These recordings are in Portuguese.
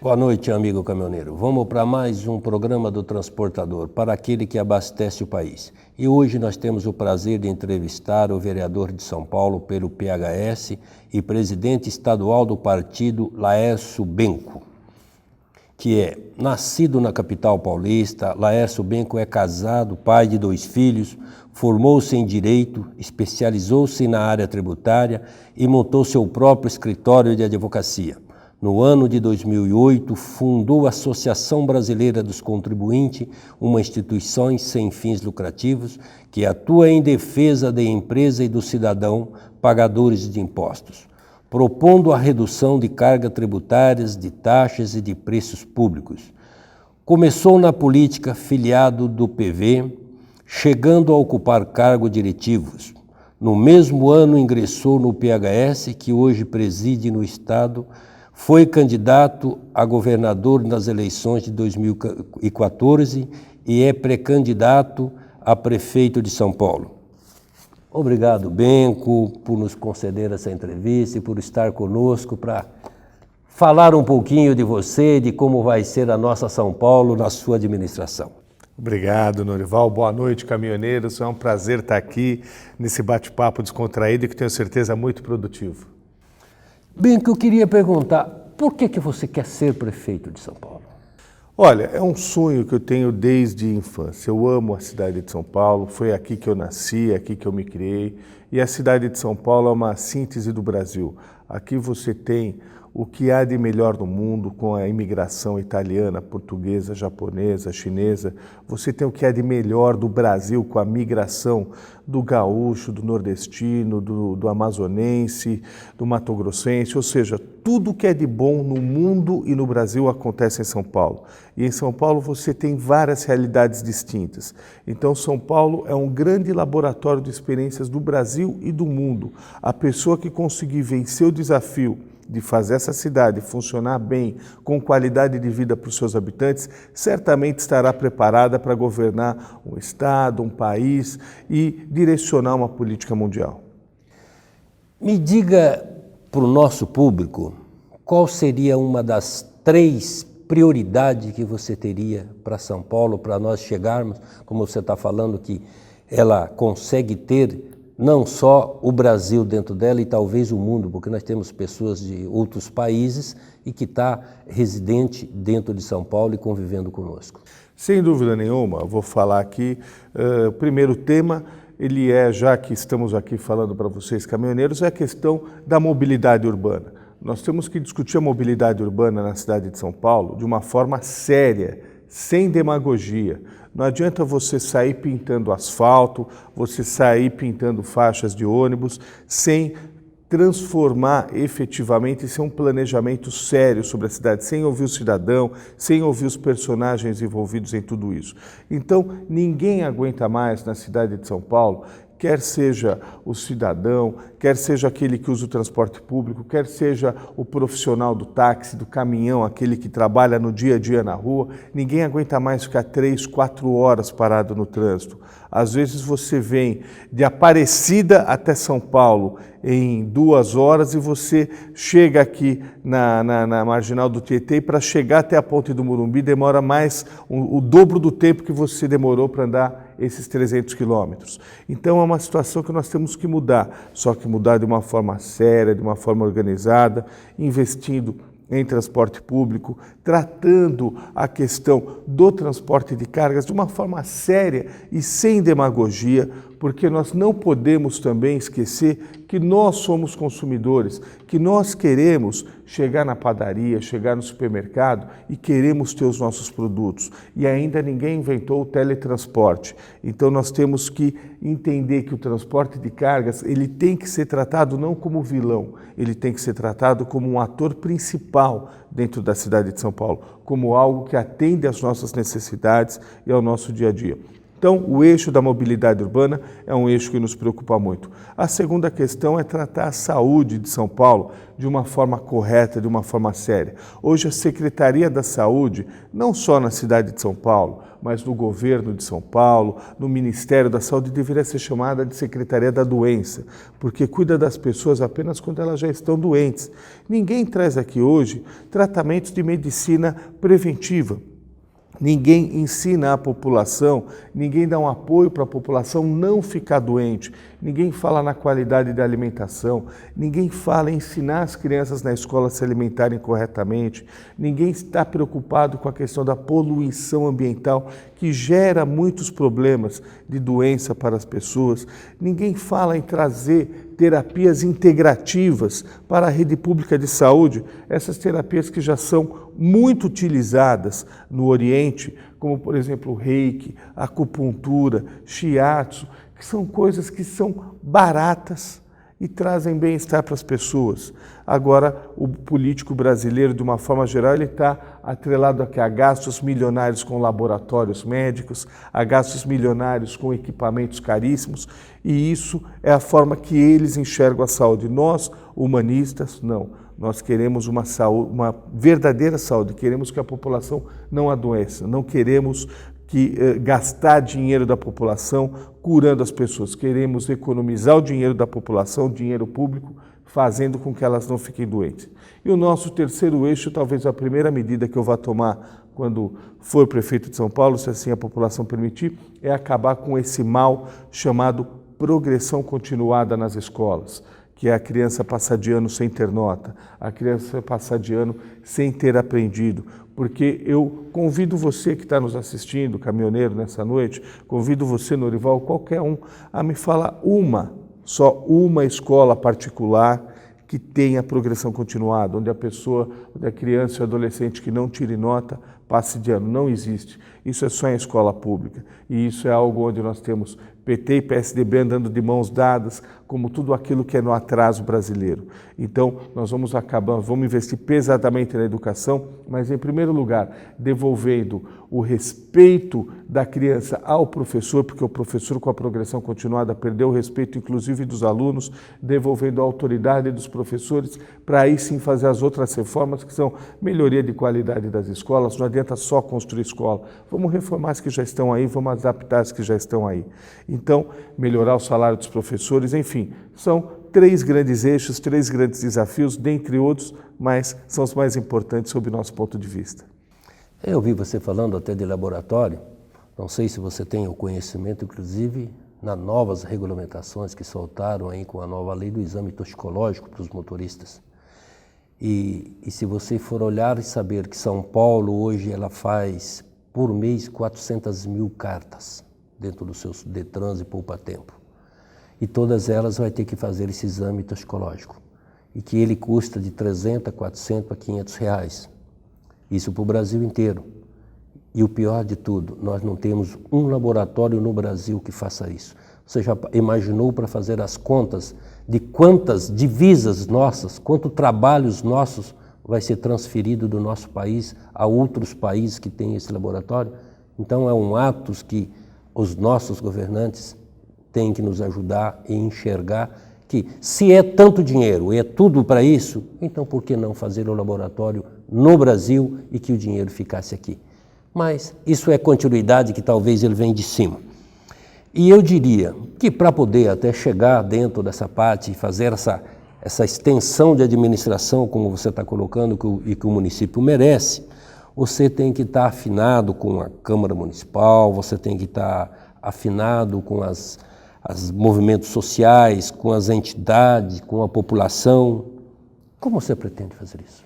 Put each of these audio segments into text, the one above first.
Boa noite, amigo caminhoneiro. Vamos para mais um programa do Transportador, para aquele que abastece o país. E hoje nós temos o prazer de entrevistar o vereador de São Paulo pelo PHS e presidente estadual do partido, Laércio Benco, que é nascido na capital paulista. Laércio Benco é casado, pai de 2 filhos, formou-se em Direito, especializou-se na área tributária e montou seu próprio escritório de advocacia. No ano de 2008, fundou a Associação Brasileira dos Contribuintes, uma instituição sem fins lucrativos que atua em defesa da empresa e do cidadão pagadores de impostos, propondo a redução de cargas tributárias, de taxas e de preços públicos. Começou na política filiado do PV, chegando a ocupar cargos diretivos. No mesmo ano ingressou no PHS, que hoje preside no Estado. Foi candidato a governador nas eleições de 2014 e é pré-candidato a prefeito de São Paulo. Obrigado, Benco, por nos conceder essa entrevista e por estar conosco para falar um pouquinho de você, de como vai ser a nossa São Paulo na sua administração. Obrigado, Norival. Boa noite, caminhoneiros. É um prazer estar aqui nesse bate-papo descontraído e que tenho certeza muito produtivo. Bem, que eu queria perguntar, por que você quer ser prefeito de São Paulo? Olha, é um sonho que eu tenho desde a infância. Eu amo a cidade de São Paulo, foi aqui que eu nasci, aqui que eu me criei. E a cidade de São Paulo é uma síntese do Brasil. Aqui você tem o que há de melhor no mundo com a imigração italiana, portuguesa, japonesa, chinesa. Você tem o que há de melhor do Brasil com a migração do gaúcho, do nordestino, do amazonense, do matogrossense, ou seja, tudo que é de bom no mundo e no Brasil acontece em São Paulo. E em São Paulo você tem várias realidades distintas. Então São Paulo é um grande laboratório de experiências do Brasil e do mundo. A pessoa que conseguir vencer o desafio de fazer essa cidade funcionar bem, com qualidade de vida para os seus habitantes, certamente estará preparada para governar um estado, um país e direcionar uma política mundial. Me diga para o nosso público, qual seria uma das 3 prioridades que você teria para São Paulo, para nós chegarmos, como você está falando, que ela consegue ter não só o Brasil dentro dela e talvez o mundo, porque nós temos pessoas de outros países e que está residente dentro de São Paulo e convivendo conosco. Sem dúvida nenhuma, vou falar aqui, o primeiro tema, ele é, já que estamos aqui falando para vocês caminhoneiros, é a questão da mobilidade urbana. Nós temos que discutir a mobilidade urbana na cidade de São Paulo de uma forma séria, sem demagogia. Não adianta você sair pintando asfalto, você sair pintando faixas de ônibus, sem transformar efetivamente, sem um planejamento sério sobre a cidade, sem ouvir o cidadão, sem ouvir os personagens envolvidos em tudo isso. Então, ninguém aguenta mais na cidade de São Paulo, quer seja o cidadão, quer seja aquele que usa o transporte público, quer seja o profissional do táxi, do caminhão, aquele que trabalha no dia a dia na rua, ninguém aguenta mais ficar 3, 4 horas parado no trânsito. Às vezes você vem de Aparecida até São Paulo em 2 horas e você chega aqui na marginal do Tietê e para chegar até a Ponte do Morumbi demora mais o dobro do tempo que você demorou para andar esses 300 quilômetros. Então é uma situação que nós temos que mudar, só que mudar de uma forma séria, de uma forma organizada, investindo em transporte público, tratando a questão do transporte de cargas de uma forma séria e sem demagogia, porque nós não podemos também esquecer que nós somos consumidores, que nós queremos chegar na padaria, chegar no supermercado e queremos ter os nossos produtos. E ainda ninguém inventou o teletransporte. Então nós temos que entender que o transporte de cargas, ele tem que ser tratado não como vilão, ele tem que ser tratado como um ator principal dentro da cidade de São Paulo, como algo que atende às nossas necessidades e ao nosso dia a dia. Então, o eixo da mobilidade urbana é um eixo que nos preocupa muito. A segunda questão é tratar a saúde de São Paulo de uma forma correta, de uma forma séria. Hoje, a Secretaria da Saúde, não só na cidade de São Paulo, mas no governo de São Paulo, no Ministério da Saúde, deveria ser chamada de Secretaria da Doença, porque cuida das pessoas apenas quando elas já estão doentes. Ninguém traz aqui hoje tratamentos de medicina preventiva. Ninguém ensina a população, ninguém dá um apoio para a população não ficar doente, ninguém fala na qualidade da alimentação, ninguém fala em ensinar as crianças na escola a se alimentarem corretamente, ninguém está preocupado com a questão da poluição ambiental, que gera muitos problemas de doença para as pessoas, ninguém fala em trazer terapias integrativas para a rede pública de saúde, essas terapias que já são muito utilizadas no Oriente, como por exemplo o reiki, acupuntura, shiatsu, que são coisas que são baratas e trazem bem-estar para as pessoas. Agora, o político brasileiro, de uma forma geral, ele está atrelado a gastos milionários com laboratórios médicos, a gastos milionários com equipamentos caríssimos, e isso é a forma que eles enxergam a saúde. Nós, humanistas, não. Nós queremos uma saúde, uma verdadeira saúde, queremos que a população não adoeça, não queremos gastar dinheiro da população curando as pessoas, queremos economizar o dinheiro da população, o dinheiro público, fazendo com que elas não fiquem doentes. E o nosso terceiro eixo, talvez a primeira medida que eu vá tomar quando for prefeito de São Paulo, se assim a população permitir, é acabar com esse mal chamado progressão continuada nas escolas, que é a criança passar de ano sem ter nota, a criança passar de ano sem ter aprendido. Porque eu convido você que está nos assistindo, caminhoneiro, nessa noite, convido você, Norival, qualquer um, a me falar só uma escola particular que tenha progressão continuada, onde a criança e o adolescente que não tire nota, passe de ano. Não existe. Isso é só em escola pública. E isso é algo onde nós temos PT e PSDB andando de mãos dadas, como tudo aquilo que é no atraso brasileiro. Então, nós vamos investir pesadamente na educação, mas, em primeiro lugar, devolvendo o respeito da criança ao professor, porque o professor, com a progressão continuada, perdeu o respeito, inclusive, dos alunos, devolvendo a autoridade dos professores, para aí sim fazer as outras reformas, que são melhoria de qualidade das escolas. Não adianta só construir escola. Vamos reformar as que já estão aí, vamos adaptar as que já estão aí. Então, melhorar o salário dos professores, enfim, são 3 grandes eixos, 3 grandes desafios, dentre outros, mas são os mais importantes sob o nosso ponto de vista. Eu ouvi você falando até de laboratório, não sei se você tem o conhecimento, inclusive, nas novas regulamentações que soltaram aí com a nova lei do exame toxicológico para os motoristas. E se você for olhar e saber que São Paulo hoje ela faz por mês 400 mil cartas dentro dos seus Detrans e poupa-tempo. E todas elas vai ter que fazer esse exame toxicológico. E que ele custa de 300, 400 a 500 reais. Isso para o Brasil inteiro. E o pior de tudo, nós não temos um laboratório no Brasil que faça isso. Você já imaginou para fazer as contas de quantas divisas nossas, quantos trabalhos nossos vai ser transferido do nosso país a outros países que têm esse laboratório? Então é um ato que os nossos governantes têm que nos ajudar e enxergar que se é tanto dinheiro e é tudo para isso, então por que não fazer o laboratório no Brasil e que o dinheiro ficasse aqui? Mas isso é continuidade que talvez ele venha de cima. E eu diria que para poder até chegar dentro dessa parte e fazer essa extensão de administração, como você está colocando e que o município merece, você tem que estar afinado com a Câmara Municipal, você tem que estar afinado com os movimentos sociais, com as entidades, com a população. Como você pretende fazer isso?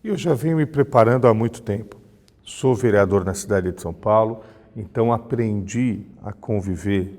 Eu já venho me preparando há muito tempo. Sou vereador na cidade de São Paulo, então aprendi a conviver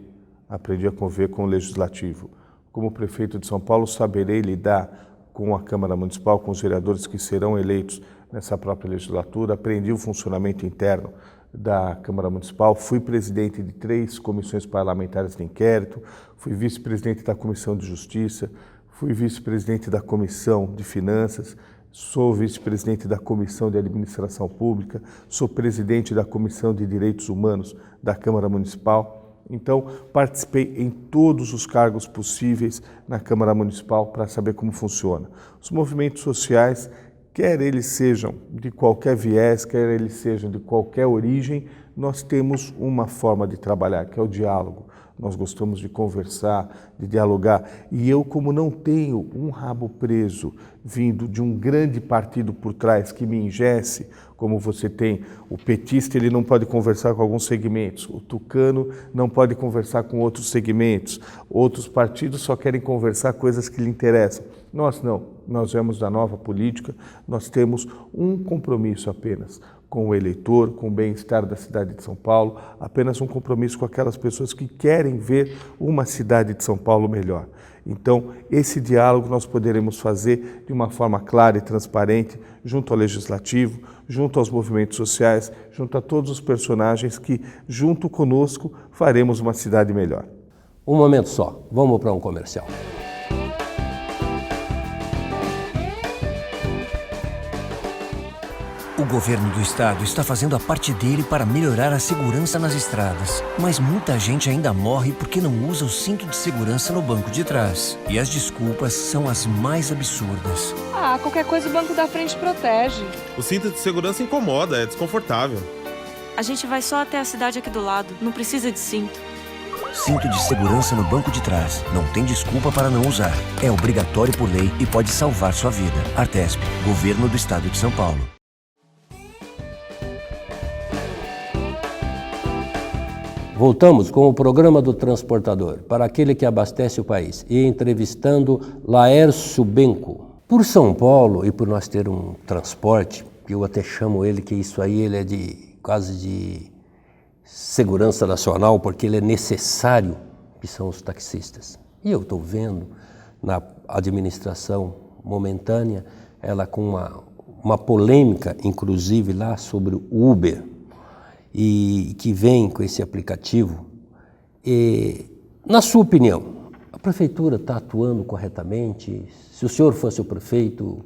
com o Legislativo. Como prefeito de São Paulo, saberei lidar com a Câmara Municipal, com os vereadores que serão eleitos nessa própria legislatura. Aprendi o funcionamento interno da Câmara Municipal, fui presidente de 3 comissões parlamentares de inquérito, fui vice-presidente da Comissão de Justiça, fui vice-presidente da Comissão de Finanças, sou vice-presidente da Comissão de Administração Pública, sou presidente da Comissão de Direitos Humanos da Câmara Municipal. Então, participei em todos os cargos possíveis na Câmara Municipal para saber como funciona. Os movimentos sociais, quer eles sejam de qualquer viés, quer eles sejam de qualquer origem, nós temos uma forma de trabalhar, que é o diálogo. Nós gostamos de conversar, de dialogar. E eu, como não tenho um rabo preso vindo de um grande partido por trás que me engesse, como você tem, o petista ele não pode conversar com alguns segmentos, o tucano não pode conversar com outros segmentos, outros partidos só querem conversar coisas que lhe interessam. Nós não, nós viemos da nova política, nós temos um compromisso apenas com o eleitor, com o bem-estar da cidade de São Paulo, apenas um compromisso com aquelas pessoas que querem ver uma cidade de São Paulo melhor. Então, esse diálogo nós poderemos fazer de uma forma clara e transparente, junto ao Legislativo, junto aos movimentos sociais, junto a todos os personagens que, junto conosco, faremos uma cidade melhor. Um momento só, vamos para um comercial. O governo do estado está fazendo a parte dele para melhorar a segurança nas estradas. Mas muita gente ainda morre porque não usa o cinto de segurança no banco de trás. E as desculpas são as mais absurdas. Qualquer coisa o banco da frente protege. O cinto de segurança incomoda, é desconfortável. A gente vai só até a cidade aqui do lado, não precisa de cinto. Cinto de segurança no banco de trás. Não tem desculpa para não usar. É obrigatório por lei e pode salvar sua vida. Artesp, Governo do Estado de São Paulo. Voltamos com o programa do Transportador, para aquele que abastece o país, e entrevistando Laércio Benco. Por São Paulo e por nós ter um transporte, eu até chamo ele que isso aí ele é quase de segurança nacional, porque ele é necessário, que são os taxistas. E eu estou vendo na administração momentânea, ela com uma polêmica, inclusive lá sobre o Uber, e que vem com esse aplicativo. Na sua opinião, a prefeitura está atuando corretamente? Se o senhor fosse o prefeito,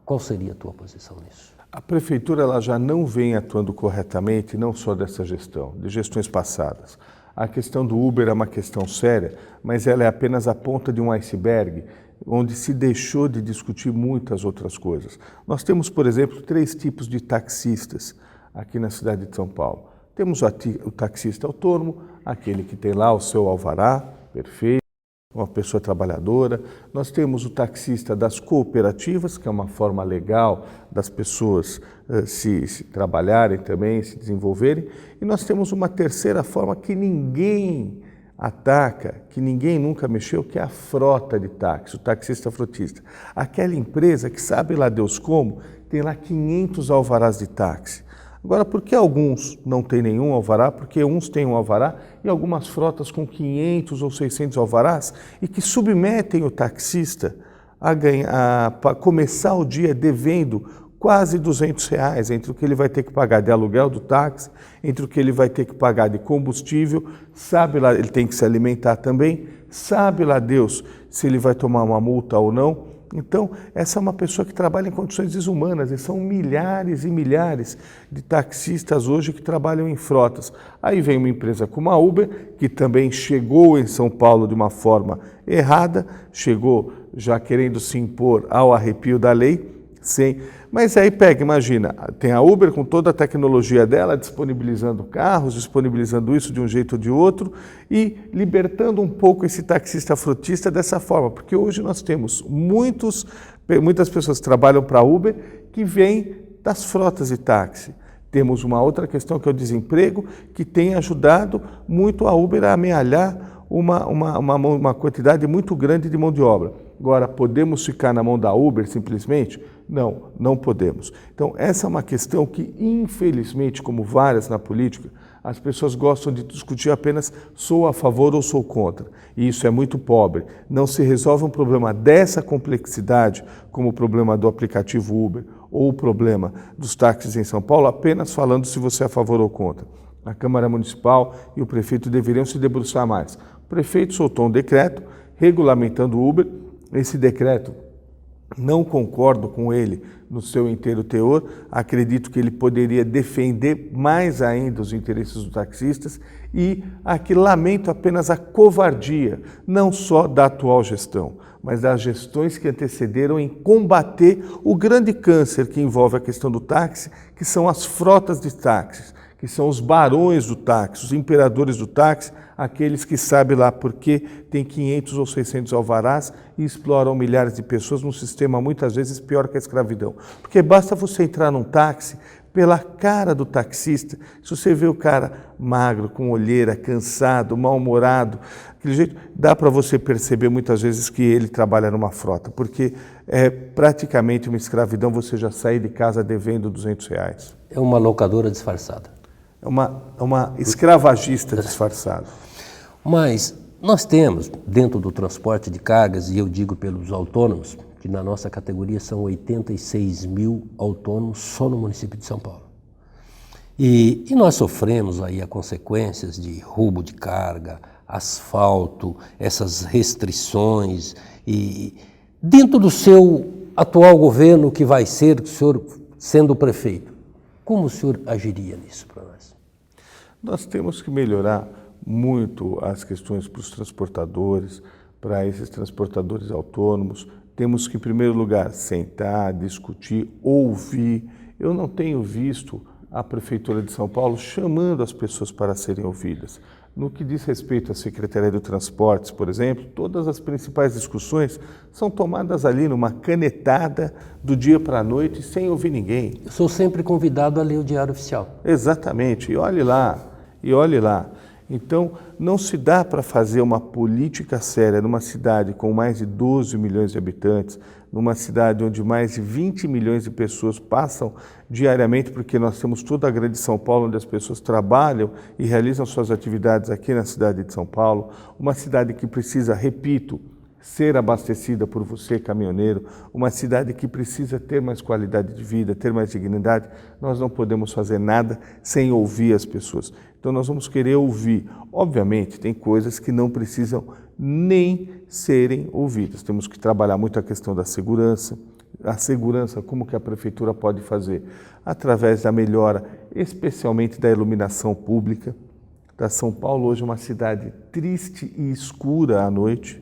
qual seria a tua posição nisso? A prefeitura ela já não vem atuando corretamente, não só dessa gestão, de gestões passadas. A questão do Uber é uma questão séria, mas ela é apenas a ponta de um iceberg, onde se deixou de discutir muitas outras coisas. Nós temos, por exemplo, 3 tipos de taxistas aqui na cidade de São Paulo. Temos o taxista autônomo, aquele que tem lá o seu alvará, perfeito, uma pessoa trabalhadora. Nós temos o taxista das cooperativas, que é uma forma legal das pessoas se trabalharem também, se desenvolverem. E nós temos uma terceira forma que ninguém ataca, que ninguém nunca mexeu, que é a frota de táxi, o taxista frotista. Aquela empresa que sabe lá Deus como, tem lá 500 alvarás de táxi. Agora, por que alguns não têm nenhum alvará? Porque uns têm um alvará e algumas frotas com 500 ou 600 alvarás e que submetem o taxista a começar o dia devendo quase R$200 entre o que ele vai ter que pagar de aluguel do táxi, entre o que ele vai ter que pagar de combustível, sabe lá, ele tem que se alimentar também, sabe lá Deus se ele vai tomar uma multa ou não. Então, essa é uma pessoa que trabalha em condições desumanas e são milhares e milhares de taxistas hoje que trabalham em frotas. Aí vem uma empresa como a Uber, que também chegou em São Paulo de uma forma errada, chegou já querendo se impor ao arrepio da lei, mas aí imagina, tem a Uber com toda a tecnologia dela, disponibilizando carros, disponibilizando isso de um jeito ou de outro e libertando um pouco esse taxista frotista dessa forma, porque hoje nós temos muitas pessoas que trabalham para a Uber que vêm das frotas de táxi. Temos uma outra questão que é o desemprego, que tem ajudado muito a Uber a amealhar uma quantidade muito grande de mão de obra. Agora, podemos ficar na mão da Uber simplesmente? Não, não podemos. Então, essa é uma questão que, infelizmente, como várias na política, as pessoas gostam de discutir apenas sou a favor ou sou contra. E isso é muito pobre. Não se resolve um problema dessa complexidade, como o problema do aplicativo Uber ou o problema dos táxis em São Paulo, apenas falando se você é a favor ou contra. A Câmara Municipal e o prefeito deveriam se debruçar mais. O prefeito soltou um decreto regulamentando o Uber. Esse decreto Não concordo com ele no seu inteiro teor, acredito que ele poderia defender mais ainda os interesses dos taxistas e aqui lamento apenas a covardia, não só da atual gestão, mas das gestões que antecederam em combater o grande câncer que envolve a questão do táxi, que são as frotas de táxis, que são os barões do táxi, os imperadores do táxi, aqueles que sabem lá porque tem 500 ou 600 alvarás e exploram milhares de pessoas num sistema muitas vezes pior que a escravidão. Porque basta você entrar num táxi, pela cara do taxista, se você vê o cara magro, com olheira, cansado, mal-humorado, aquele jeito, dá para você perceber muitas vezes que ele trabalha numa frota, porque é praticamente uma escravidão você já sair de casa devendo R$200. É uma locadora disfarçada. É uma escravagista disfarçada. Mas nós temos, dentro do transporte de cargas, e eu digo pelos autônomos, que na nossa categoria são 86 mil autônomos só no município de São Paulo. E nós sofremos aí as consequências de roubo de carga, asfalto, essas restrições. E dentro do seu atual governo, que vai ser, o senhor sendo prefeito, como o senhor agiria nisso para nós? Nós temos que melhorar muito as questões para os transportadores, para esses transportadores autônomos. Temos que, em primeiro lugar, sentar, discutir, ouvir. Eu não tenho visto a Prefeitura de São Paulo chamando as pessoas para serem ouvidas. No que diz respeito à Secretaria de Transportes, por exemplo, todas as principais discussões são tomadas ali numa canetada do dia para a noite, sem ouvir ninguém. Eu sou sempre convidado a ler o Diário Oficial. Exatamente, e olhe lá, e olhe lá. Então, não se dá para fazer uma política séria numa cidade com mais de 12 milhões de habitantes, numa cidade onde mais de 20 milhões de pessoas passam diariamente, porque nós temos toda a grande São Paulo, onde as pessoas trabalham e realizam suas atividades aqui na cidade de São Paulo, uma cidade que precisa, repito, ser abastecida por você, caminhoneiro, uma cidade que precisa ter mais qualidade de vida, ter mais dignidade. Nós não podemos fazer nada sem ouvir as pessoas. Então nós vamos querer ouvir. Obviamente, tem coisas que não precisam nem serem ouvidas. Temos que trabalhar muito a questão da segurança. A segurança, como que a prefeitura pode fazer? Através da melhora, especialmente da iluminação pública. São Paulo hoje é uma cidade triste e escura à noite.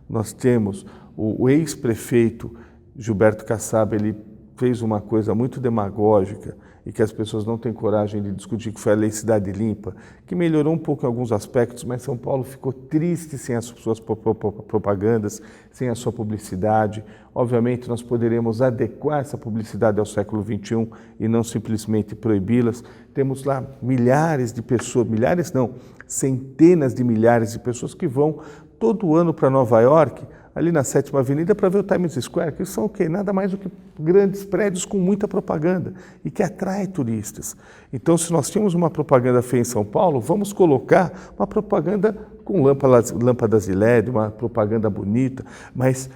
Nós temos o ex-prefeito Gilberto Kassab, ele fez uma coisa muito demagógica e que as pessoas não têm coragem de discutir, que foi a Lei Cidade Limpa, que melhorou um pouco em alguns aspectos, mas São Paulo ficou triste sem as suas propagandas, sem a sua publicidade. Obviamente, nós poderemos adequar essa publicidade ao século XXI e não simplesmente proibi-las. Temos lá milhares de pessoas, milhares não, centenas de milhares de pessoas que vão todo ano para Nova York, ali na 7ª Avenida, para ver o Times Square, que são o quê? Nada mais do que grandes prédios com muita propaganda e que atrai turistas. Então, se nós temos uma propaganda feia em São Paulo, vamos colocar uma propaganda com lâmpadas de LED, uma propaganda bonita, mas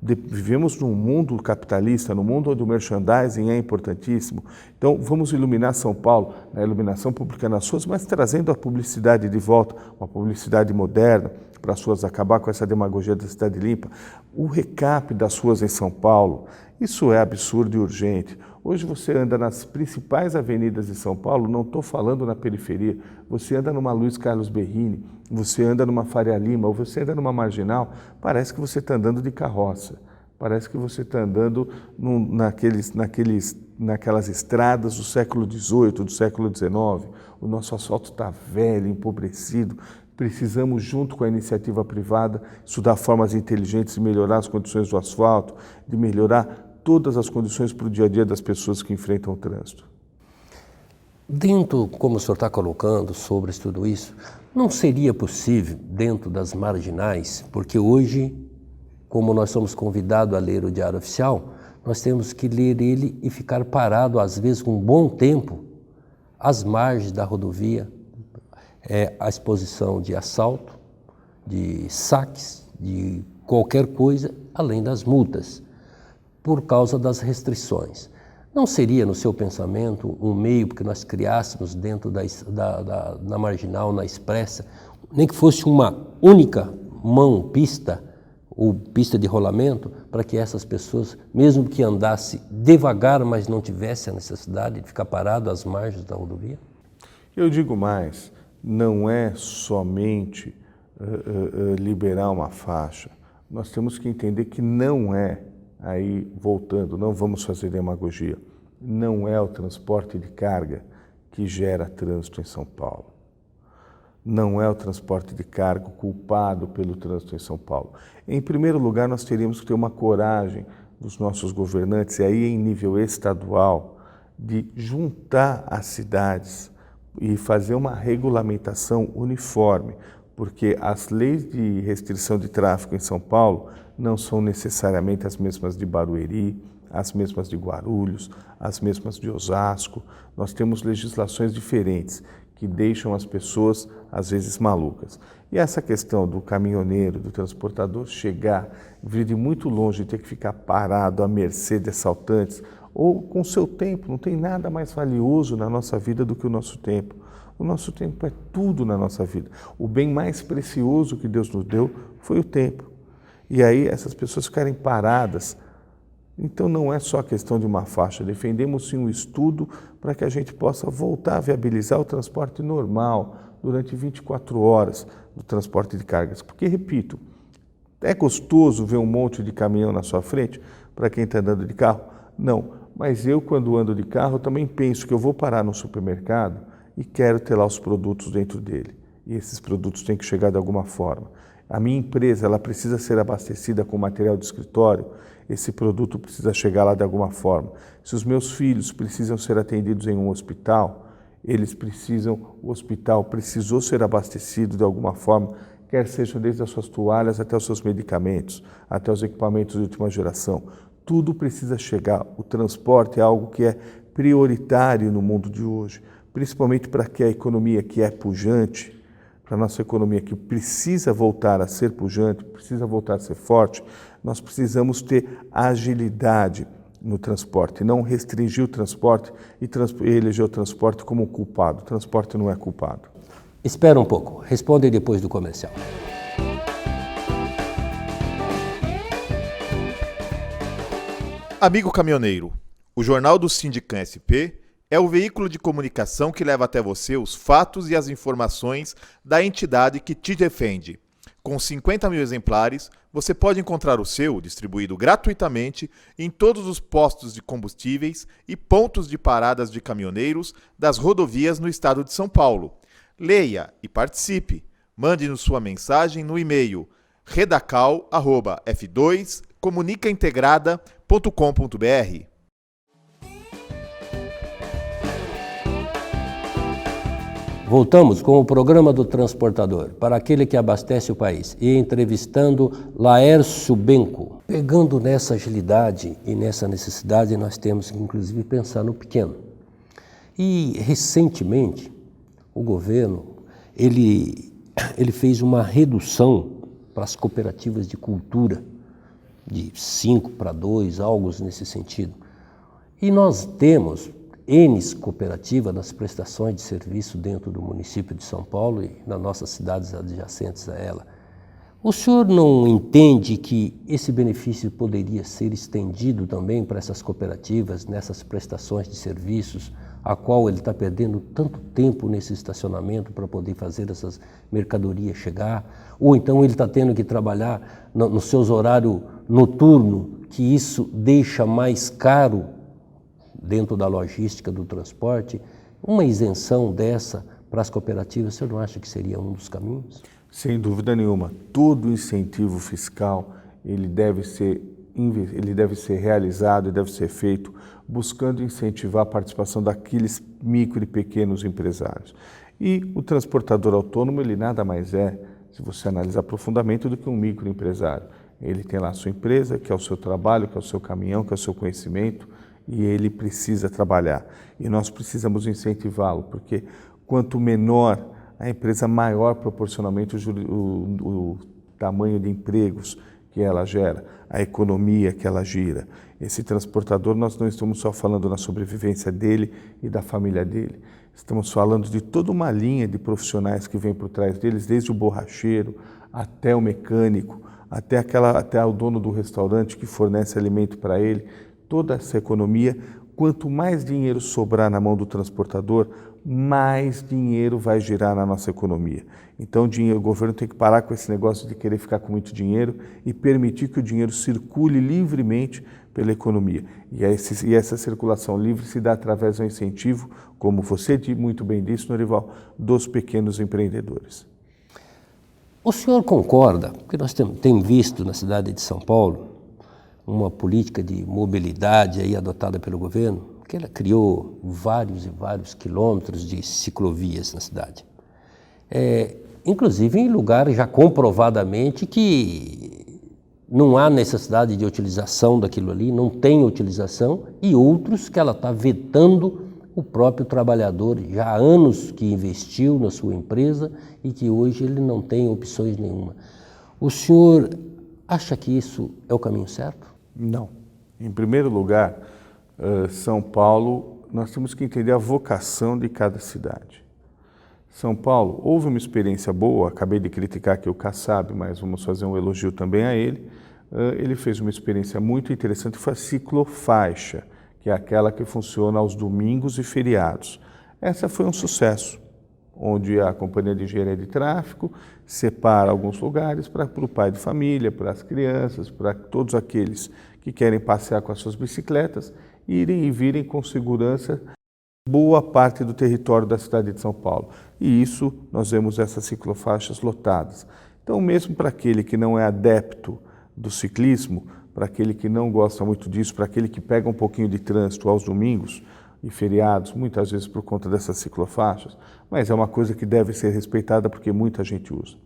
vivemos num mundo capitalista, num mundo onde o merchandising é importantíssimo. Então, vamos iluminar São Paulo, na iluminação pública nas ruas, mas trazendo a publicidade de volta, uma publicidade moderna, para as ruas, acabar com essa demagogia da cidade limpa. O recap das ruas em São Paulo, isso é absurdo e urgente. Hoje você anda nas principais avenidas de São Paulo, não estou falando na periferia, você anda numa Luiz Carlos Berrini, você anda numa Faria Lima, ou você anda numa Marginal, parece que você está andando de carroça, parece que você está andando naquelas estradas do século XVIII, do século XIX. O nosso asfalto está velho, empobrecido. Precisamos, junto com a iniciativa privada, estudar formas inteligentes de melhorar as condições do asfalto, de melhorar todas as condições para o dia a dia das pessoas que enfrentam o trânsito. Dentro, como o senhor está colocando sobre tudo isso, não seria possível, dentro das marginais, porque hoje, como nós somos convidados a ler o Diário Oficial, nós temos que ler ele e ficar parado, às vezes, com um bom tempo, às margens da rodovia, a exposição de assalto, de saques, de qualquer coisa, além das multas, por causa das restrições. Não seria, no seu pensamento, um meio que nós criássemos dentro na Marginal, na Expressa, nem que fosse uma única pista, ou pista de rolamento para que essas pessoas, mesmo que andasse devagar, mas não tivesse a necessidade de ficar parado às margens da rodovia? Eu digo mais, não é somente liberar uma faixa. Nós temos que entender que não é, aí voltando, não vamos fazer demagogia, não é o transporte de carga que gera trânsito em São Paulo. Não é o transporte de carga culpado pelo trânsito em São Paulo. Em primeiro lugar, nós teríamos que ter uma coragem dos nossos governantes, e aí em nível estadual, de juntar as cidades e fazer uma regulamentação uniforme, porque as leis de restrição de tráfego em São Paulo não são necessariamente as mesmas de Barueri, as mesmas de Guarulhos, as mesmas de Osasco. Nós temos legislações diferentes que deixam as pessoas, às vezes, malucas. E essa questão do caminhoneiro, do transportador chegar, vir de muito longe e ter que ficar parado à mercê de assaltantes, ou com o seu tempo, não tem nada mais valioso na nossa vida do que o nosso tempo. O nosso tempo é tudo na nossa vida. O bem mais precioso que Deus nos deu foi o tempo. E aí essas pessoas ficarem paradas. Então não é só questão de uma faixa, defendemos sim um estudo para que a gente possa voltar a viabilizar o transporte normal durante 24 horas do transporte de cargas. Porque, repito, é gostoso ver um monte de caminhão na sua frente para quem está andando de carro? Não, mas eu quando ando de carro também penso que eu vou parar no supermercado e quero ter lá os produtos dentro dele. E esses produtos têm que chegar de alguma forma. A minha empresa ela precisa ser abastecida com material de escritório, esse produto precisa chegar lá de alguma forma. Se os meus filhos precisam ser atendidos em um hospital, o hospital precisou ser abastecido de alguma forma, quer sejam desde as suas toalhas até os seus medicamentos, até os equipamentos de última geração. Tudo precisa chegar. O transporte é algo que é prioritário no mundo de hoje, principalmente para que a economia que é pujante, para a nossa economia que precisa voltar a ser pujante, precisa voltar a ser forte, nós precisamos ter agilidade no transporte, não restringir o transporte e eleger o transporte como culpado. O transporte não é culpado. Espera um pouco, responde depois do comercial. Amigo caminhoneiro, o Jornal do Sindicam SP é o veículo de comunicação que leva até você os fatos e as informações da entidade que te defende. Com 50 mil exemplares, você pode encontrar o seu distribuído gratuitamente em todos os postos de combustíveis e pontos de paradas de caminhoneiros das rodovias no estado de São Paulo. Leia e participe. Mande-nos sua mensagem no e-mail redacal@f2comunicaintegrada.com.br. Voltamos com o programa do transportador, para aquele que abastece o país, e entrevistando Laércio Benco. Pegando nessa agilidade e nessa necessidade, nós temos que, inclusive, pensar no pequeno. E, recentemente, o governo, ele fez uma redução para as cooperativas de cultura, de 5 para 2, algo nesse sentido. E nós temos N cooperativas nas prestações de serviço dentro do município de São Paulo e nas nossas cidades adjacentes a ela. O senhor não entende que esse benefício poderia ser estendido também para essas cooperativas, nessas prestações de serviços, a qual ele está perdendo tanto tempo nesse estacionamento para poder fazer essas mercadorias chegar? Ou então ele está tendo que trabalhar nos seus horários noturnos, que isso deixa mais caro dentro da logística do transporte? Uma isenção dessa para as cooperativas, você não acha que seria um dos caminhos? Sem dúvida nenhuma. Todo incentivo fiscal ele deve ser realizado e deve ser feito buscando incentivar a participação daqueles micro e pequenos empresários. E o transportador autônomo, ele nada mais é, se você analisar profundamente, do que um microempresário. Ele tem lá a sua empresa, que é o seu trabalho, que é o seu caminhão, que é o seu conhecimento, e ele precisa trabalhar. E nós precisamos incentivá-lo, porque quanto menor a empresa, maior proporcionalmente o tamanho de empregos que ela gera, a economia que ela gira. Esse transportador, nós não estamos só falando na sobrevivência dele e da família dele. Estamos falando de toda uma linha de profissionais que vem por trás deles, desde o borracheiro até o mecânico, até o dono do restaurante que fornece alimento para ele, toda essa economia, quanto mais dinheiro sobrar na mão do transportador, mais dinheiro vai girar na nossa economia. Então o governo tem que parar com esse negócio de querer ficar com muito dinheiro e permitir que o dinheiro circule livremente pela economia. E essa circulação livre se dá através do incentivo, como você muito bem disse, Norival, dos pequenos empreendedores. O senhor concorda, porque nós temos visto na cidade de São Paulo uma política de mobilidade aí adotada pelo governo, que ela criou vários e vários quilômetros de ciclovias na cidade. Inclusive em lugares já comprovadamente que não há necessidade de utilização daquilo ali, não tem utilização, e outros que ela está vetando o próprio trabalhador, já há anos que investiu na sua empresa e que hoje ele não tem opções nenhuma. O senhor acha que isso é o caminho certo? Não. Em primeiro lugar, São Paulo, nós temos que entender a vocação de cada cidade. São Paulo, houve uma experiência boa, acabei de criticar aqui o Kassab, mas vamos fazer um elogio também a ele. Ele fez uma experiência muito interessante, foi a ciclofaixa, que é aquela que funciona aos domingos e feriados. Essa foi um sucesso, onde a Companhia de Engenharia de Tráfego separa alguns lugares para o pai de família, para as crianças, para todos aqueles que querem passear com as suas bicicletas, irem e virem com segurança boa parte do território da cidade de São Paulo. E isso, nós vemos essas ciclofaixas lotadas. Então, mesmo para aquele que não é adepto do ciclismo, para aquele que não gosta muito disso, para aquele que pega um pouquinho de trânsito aos domingos e feriados, muitas vezes por conta dessas ciclofaixas, mas é uma coisa que deve ser respeitada porque muita gente usa.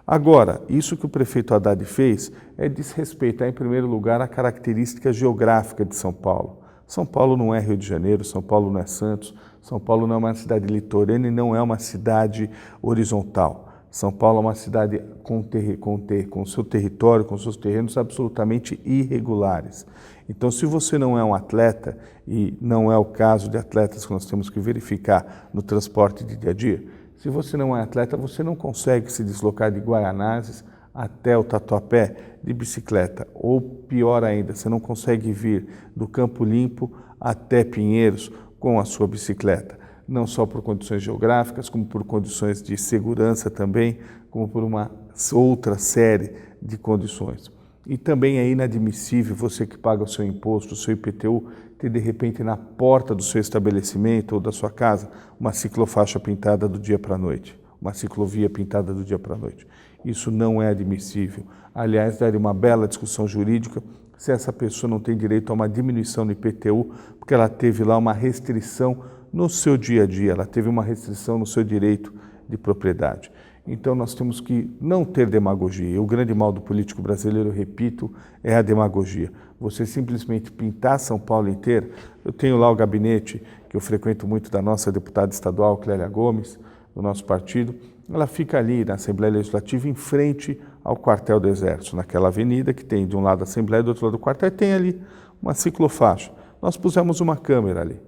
Agora, isso que o prefeito Haddad fez é desrespeitar, em primeiro lugar, a característica geográfica de São Paulo. São Paulo não é Rio de Janeiro, São Paulo não é Santos, São Paulo não é uma cidade litorânea e não é uma cidade horizontal. São Paulo é uma cidade com seu território, com seus terrenos absolutamente irregulares. Então, se você não é um atleta, e não é o caso de atletas que nós temos que verificar no transporte de dia a dia, se você não é atleta, você não consegue se deslocar de Guaianazes até o Tatuapé de bicicleta. Ou pior ainda, você não consegue vir do Campo Limpo até Pinheiros com a sua bicicleta. Não só por condições geográficas, como por condições de segurança também, como por uma outra série de condições. E também é inadmissível você que paga o seu imposto, o seu IPTU, ter de repente na porta do seu estabelecimento ou da sua casa uma ciclofaixa pintada do dia para a noite, uma ciclovia pintada do dia para a noite. Isso não é admissível. Aliás, daria uma bela discussão jurídica se essa pessoa não tem direito a uma diminuição no IPTU, porque ela teve lá uma restrição no seu dia a dia, ela teve uma restrição no seu direito de propriedade. Então nós temos que não ter demagogia. O grande mal do político brasileiro, eu repito, é a demagogia. Você simplesmente pintar São Paulo inteira. Eu tenho lá o gabinete, que eu frequento muito, da nossa deputada estadual, Clélia Gomes, do nosso partido. Ela fica ali na Assembleia Legislativa, em frente ao quartel do Exército, naquela avenida que tem de um lado a Assembleia e do outro lado o quartel, tem ali uma ciclofaixa. Nós pusemos uma câmera ali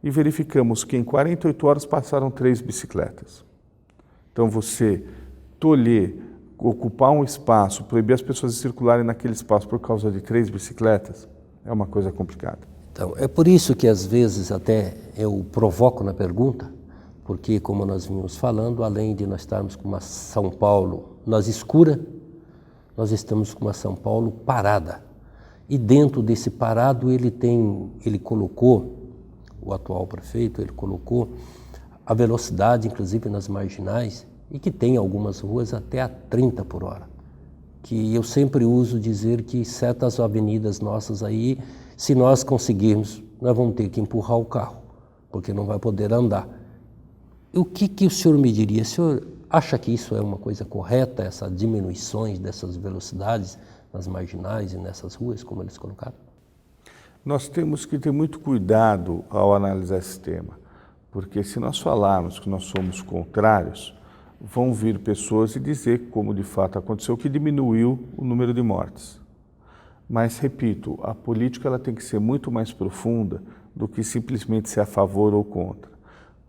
e verificamos que em 48 horas passaram 3 bicicletas. Então você tolher, ocupar um espaço, proibir as pessoas de circularem naquele espaço por causa de 3 bicicletas, é uma coisa complicada. Então, é por isso que às vezes até eu provoco na pergunta, porque como nós vínhamos falando, além de nós estarmos com uma São Paulo nas escura, nós estamos com uma São Paulo parada. E dentro desse parado ele colocou, o atual prefeito, ele colocou a velocidade, inclusive nas marginais, e que tem algumas ruas até a 30 por hora. Que eu sempre uso dizer que certas avenidas nossas aí, se nós conseguirmos, nós vamos ter que empurrar o carro, porque não vai poder andar. O que o senhor me diria? O senhor acha que isso é uma coisa correta, essa diminuições dessas velocidades nas marginais e nessas ruas, como eles colocaram? Nós temos que ter muito cuidado ao analisar esse tema, porque se nós falarmos que nós somos contrários, vão vir pessoas e dizer, como de fato aconteceu, que diminuiu o número de mortes. Mas, repito, a política ela tem que ser muito mais profunda do que simplesmente ser a favor ou contra.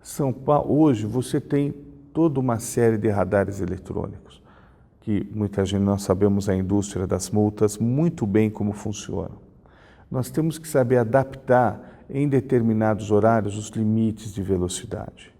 São Paulo, hoje você tem toda uma série de radares eletrônicos que muita gente nós sabemos a indústria das multas muito bem como funciona. Nós temos que saber adaptar em determinados horários os limites de velocidade.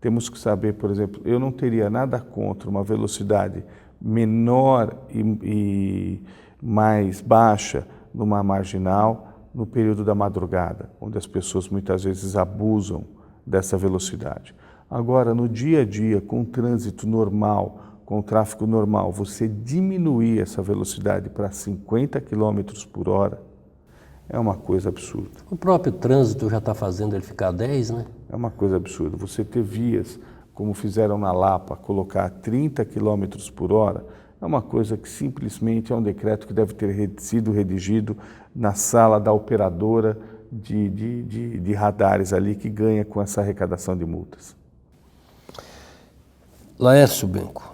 Temos que saber, por exemplo, eu não teria nada contra uma velocidade menor e mais baixa numa marginal no período da madrugada, onde as pessoas muitas vezes abusam dessa velocidade. Agora, no dia a dia, com o trânsito normal, com o tráfego normal, você diminuir essa velocidade para 50 km por hora é uma coisa absurda. O próprio trânsito já está fazendo ele ficar 10, né? É uma coisa absurda. Você ter vias, como fizeram na Lapa, colocar 30 km por hora, é uma coisa que simplesmente é um decreto que deve ter sido redigido na sala da operadora de radares ali, que ganha com essa arrecadação de multas. Laércio Benco,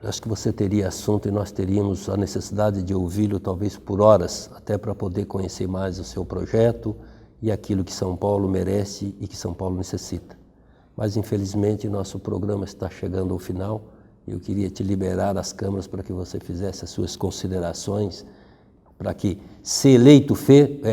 acho que você teria assunto e nós teríamos a necessidade de ouvi-lo talvez por horas, até para poder conhecer mais o seu projeto e aquilo que São Paulo merece e que São Paulo necessita. Mas infelizmente nosso programa está chegando ao final e eu queria te liberar as câmeras para que você fizesse as suas considerações, para que, se eleito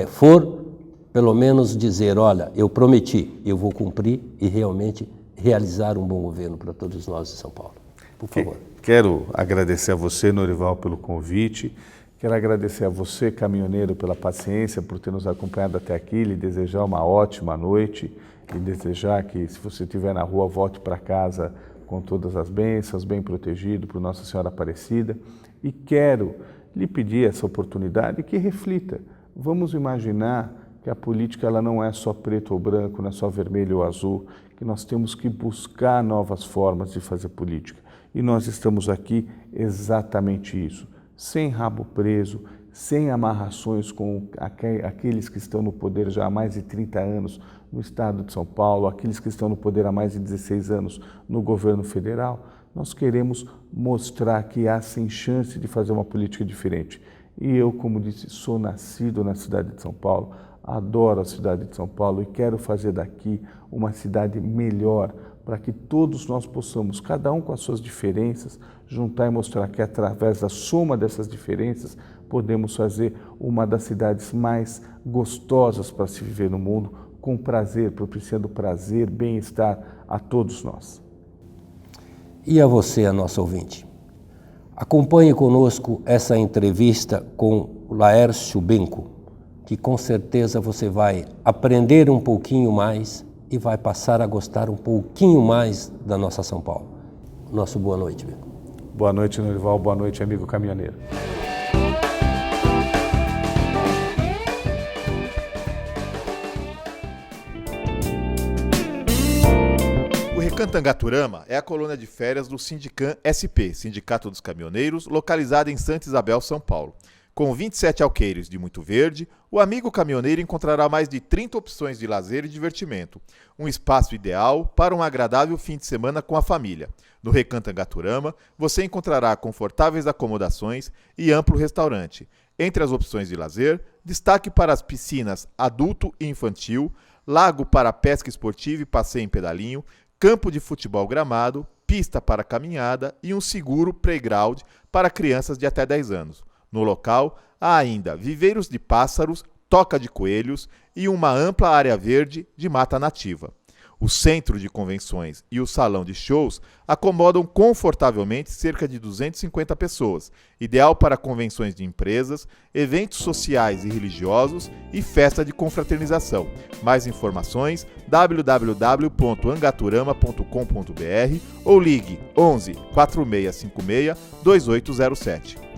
for, pelo menos dizer, olha, eu prometi, eu vou cumprir e realmente realizar um bom governo para todos nós de São Paulo. Por favor. Quero agradecer a você, Norival, pelo convite. Quero agradecer a você, caminhoneiro, pela paciência, por ter nos acompanhado até aqui, lhe desejar uma ótima noite e desejar que, se você estiver na rua, volte para casa com todas as bênçãos, bem protegido por Nossa Senhora Aparecida. E quero lhe pedir essa oportunidade que reflita. Vamos imaginar que a política ela não é só preto ou branco, não é só vermelho ou azul, que nós temos que buscar novas formas de fazer política. E nós estamos aqui exatamente isso, sem rabo preso, sem amarrações com aqueles que estão no poder já há mais de 30 anos no estado de São Paulo, aqueles que estão no poder há mais de 16 anos no governo federal. Nós queremos mostrar que há sim chance de fazer uma política diferente. E eu, como disse, sou nascido na cidade de São Paulo, adoro a cidade de São Paulo e quero fazer daqui uma cidade melhor, para que todos nós possamos, cada um com as suas diferenças, juntar e mostrar que através da soma dessas diferenças podemos fazer uma das cidades mais gostosas para se viver no mundo, com prazer, propiciando prazer, bem-estar a todos nós. E a você, a nossa ouvinte. Acompanhe conosco essa entrevista com Laércio Benco, que com certeza você vai aprender um pouquinho mais e vai passar a gostar um pouquinho mais da nossa São Paulo. Nosso boa noite, Benco. Boa noite, Norival. Boa noite, amigo caminhoneiro. O Recantangaturama é a colônia de férias do Sindicam SP, Sindicato dos Caminhoneiros, localizado em Santa Isabel, São Paulo. Com 27 alqueires de muito verde, o amigo caminhoneiro encontrará mais de 30 opções de lazer e divertimento. Um espaço ideal para um agradável fim de semana com a família. No Recantangaturama, você encontrará confortáveis acomodações e amplo restaurante. Entre as opções de lazer, destaque para as piscinas adulto e infantil, lago para pesca esportiva e passeio em pedalinho, campo de futebol gramado, pista para caminhada e um seguro playground para crianças de até 10 anos. No local, há ainda viveiros de pássaros, toca de coelhos e uma ampla área verde de mata nativa. O centro de convenções e o salão de shows acomodam confortavelmente cerca de 250 pessoas, ideal para convenções de empresas, eventos sociais e religiosos e festa de confraternização. Mais informações www.angaturama.com.br ou ligue 11 4656 2807.